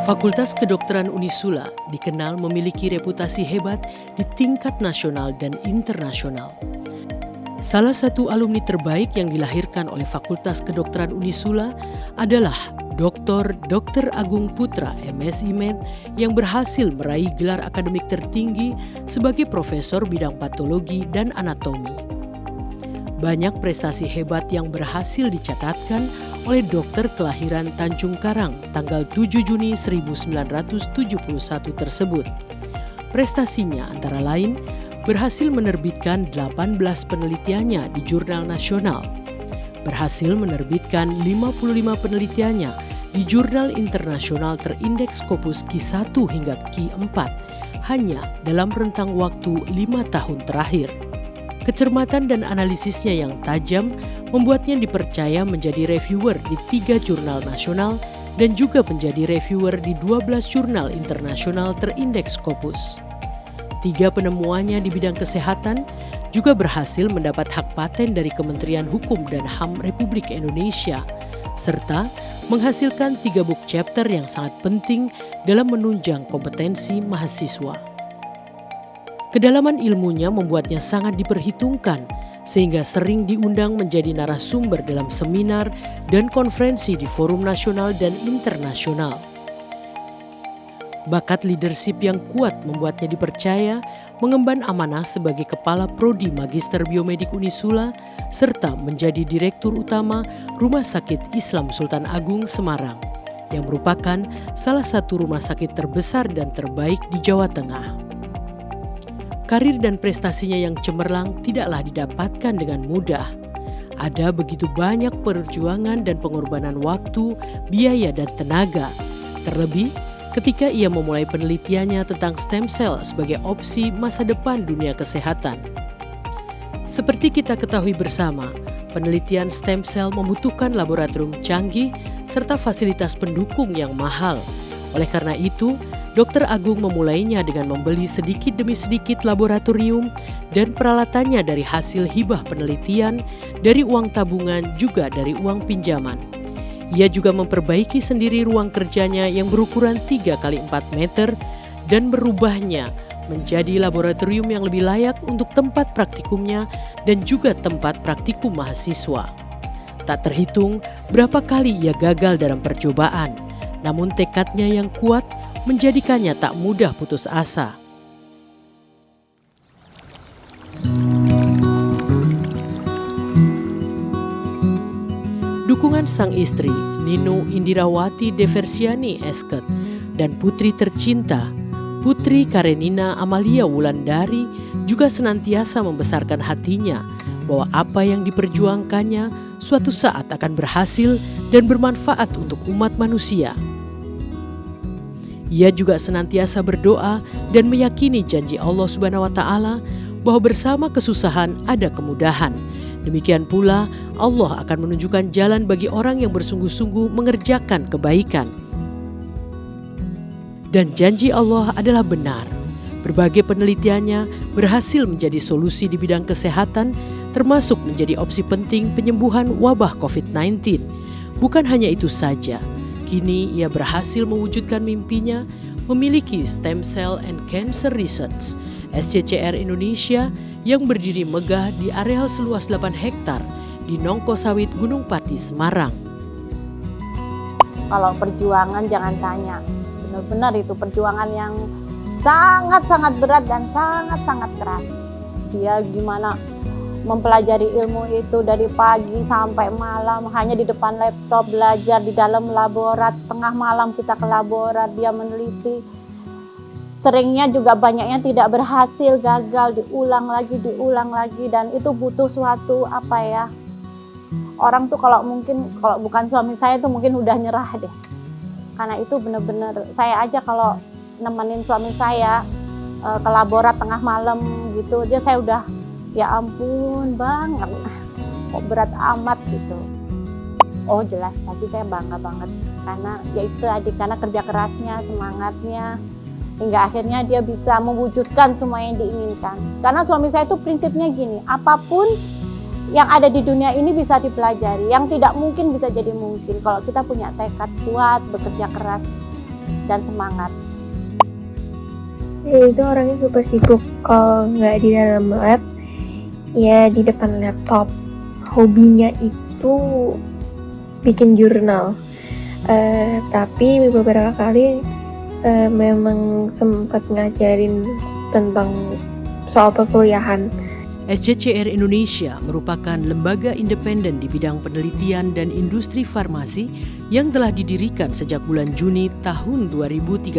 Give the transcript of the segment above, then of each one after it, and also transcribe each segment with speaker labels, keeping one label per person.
Speaker 1: Fakultas Kedokteran Unisula dikenal memiliki reputasi hebat di tingkat nasional dan internasional. Salah satu alumni terbaik yang dilahirkan oleh Fakultas Kedokteran Unisula adalah Dr. Agung Putra, MSI Med, yang berhasil meraih gelar akademik tertinggi sebagai profesor bidang patologi dan anatomi. Banyak prestasi hebat yang berhasil dicatatkan oleh dokter kelahiran Tanjung Karang tanggal 7 Juni 1971 tersebut. Prestasinya antara lain berhasil menerbitkan 18 penelitiannya di jurnal nasional, berhasil menerbitkan 55 penelitiannya di jurnal internasional terindeks Scopus Q1 hingga Q4 hanya dalam rentang waktu 5 tahun terakhir. Kecermatan dan analisisnya yang tajam membuatnya dipercaya menjadi reviewer di 3 jurnal nasional dan juga menjadi reviewer di 12 jurnal internasional terindeks Scopus. 3 penemuannya di bidang kesehatan juga berhasil mendapat hak paten dari Kementerian Hukum dan HAM Republik Indonesia, serta menghasilkan 3 book chapter yang sangat penting dalam menunjang kompetensi mahasiswa. Kedalaman ilmunya membuatnya sangat diperhitungkan, sehingga sering diundang menjadi narasumber dalam seminar dan konferensi di forum nasional dan internasional. Bakat leadership yang kuat membuatnya dipercaya mengemban amanah sebagai Kepala Prodi Magister Biomedik Unisula serta menjadi Direktur Utama Rumah Sakit Islam Sultan Agung Semarang, yang merupakan salah satu rumah sakit terbesar dan terbaik di Jawa Tengah. Karir dan prestasinya yang cemerlang tidaklah didapatkan dengan mudah. Ada begitu banyak perjuangan dan pengorbanan waktu, biaya, dan tenaga. Terlebih ketika ia memulai penelitiannya tentang stem cell sebagai opsi masa depan dunia kesehatan. Seperti kita ketahui bersama, penelitian stem cell membutuhkan laboratorium canggih serta fasilitas pendukung yang mahal. Oleh karena itu, Dr. Agung memulainya dengan membeli sedikit demi sedikit laboratorium dan peralatannya dari hasil hibah penelitian, dari uang tabungan juga dari uang pinjaman. Ia juga memperbaiki sendiri ruang kerjanya yang berukuran 3x4 meter dan merubahnya menjadi laboratorium yang lebih layak untuk tempat praktikumnya dan juga tempat praktikum mahasiswa. Tak terhitung berapa kali ia gagal dalam percobaan, namun tekadnya yang kuat menjadikannya tak mudah putus asa. Dukungan sang istri, Nino Indirawati Deversiani Esket, dan putri tercinta, Putri Karenina Amalia Wulandari, juga senantiasa membesarkan hatinya bahwa apa yang diperjuangkannya suatu saat akan berhasil dan bermanfaat untuk umat manusia. Ia juga senantiasa berdoa dan meyakini janji Allah Subhanahu wa Ta'ala bahwa bersama kesusahan ada kemudahan. Demikian pula Allah akan menunjukkan jalan bagi orang yang bersungguh-sungguh mengerjakan kebaikan. Dan janji Allah adalah benar. Berbagai penelitiannya berhasil menjadi solusi di bidang kesehatan, termasuk menjadi opsi penting penyembuhan wabah COVID-19. Bukan hanya itu saja, kini ia berhasil mewujudkan mimpinya memiliki Stem Cell and Cancer Research (SCCR) Indonesia yang berdiri megah di areal seluas 8 hektar di Nongko Sawit, Gunung Pati, Semarang.
Speaker 2: Kalau perjuangan jangan tanya, benar-benar itu perjuangan yang sangat-sangat berat dan sangat-sangat keras. Dia gimana mempelajari ilmu itu dari pagi sampai malam, hanya di depan laptop belajar, di dalam laborat, tengah malam kita ke laborat, dia meneliti. Seringnya juga banyaknya tidak berhasil, gagal, diulang lagi, dan itu butuh suatu orang tuh kalau bukan suami saya tuh mungkin udah nyerah deh. Karena itu benar-benar saya aja kalau nemenin suami saya ke laborat tengah malam gitu, saya udah ya ampun banget, kok berat amat gitu. Oh jelas tadi saya bangga banget karena kerja kerasnya, semangatnya, hingga akhirnya dia bisa mewujudkan semua yang diinginkan. Karena suami saya itu prinsipnya gini, apapun yang ada di dunia ini bisa dipelajari, yang tidak mungkin bisa jadi mungkin kalau kita punya tekad kuat, bekerja keras. dan semangat.
Speaker 3: Dia itu orangnya super sibuk, kalau nggak di dalam lab, ya di depan laptop. Hobinya itu bikin jurnal, tapi beberapa kali memang sempat ngajarin tentang soal perkuliahan.
Speaker 1: SCCR Indonesia merupakan lembaga independen di bidang penelitian dan industri farmasi yang telah didirikan sejak bulan Juni tahun 2013.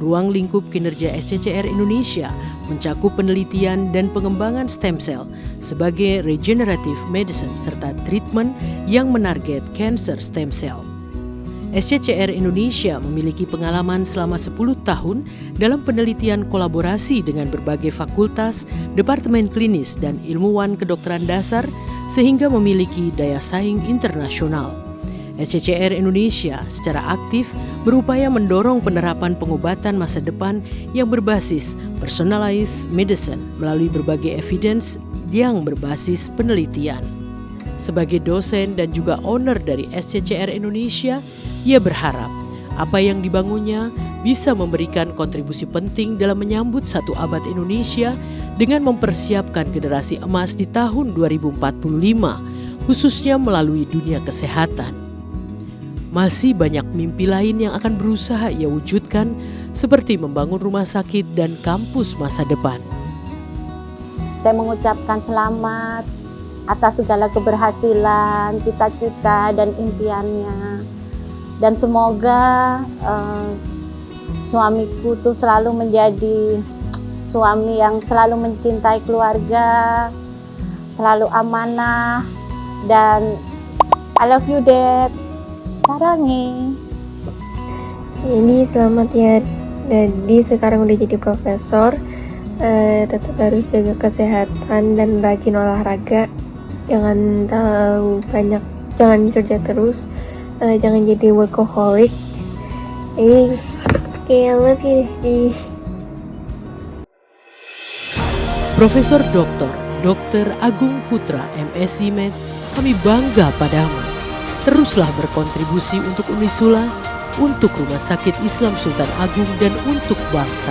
Speaker 1: Ruang lingkup kinerja SCCR Indonesia mencakup penelitian dan pengembangan stem cell sebagai regenerative medicine serta treatment yang menarget cancer stem cell. SCCR Indonesia memiliki pengalaman selama 10 tahun dalam penelitian kolaborasi dengan berbagai fakultas, departemen klinis, dan ilmuwan kedokteran dasar sehingga memiliki daya saing internasional. SCCR Indonesia secara aktif berupaya mendorong penerapan pengobatan masa depan yang berbasis personalized medicine melalui berbagai evidence yang berbasis penelitian. Sebagai dosen dan juga owner dari SCCR Indonesia, ia berharap apa yang dibangunnya bisa memberikan kontribusi penting dalam menyambut satu abad Indonesia dengan mempersiapkan generasi emas di tahun 2045, khususnya melalui dunia kesehatan. Masih banyak mimpi lain yang akan berusaha ia wujudkan, seperti membangun rumah sakit dan kampus masa depan.
Speaker 2: Saya mengucapkan selamat atas segala keberhasilan, cita-cita, dan impiannya. Dan semoga suamiku tuh selalu menjadi suami yang selalu mencintai keluarga, selalu amanah, dan I love you, Dad. Sarangi.
Speaker 3: Ini selamat ya, jadi sekarang udah jadi profesor. Tetap harus jaga kesehatan dan rajin olahraga. Jangan terlalu banyak, jangan kerja terus. Jangan jadi workaholic. I love you.
Speaker 1: Profesor Dr. Agung Putra MSc Med, kami bangga padamu. Teruslah berkontribusi untuk Unisula, untuk Rumah Sakit Islam Sultan Agung, dan untuk bangsa.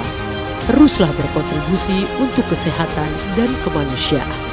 Speaker 1: Teruslah berkontribusi untuk kesehatan dan kemanusiaan.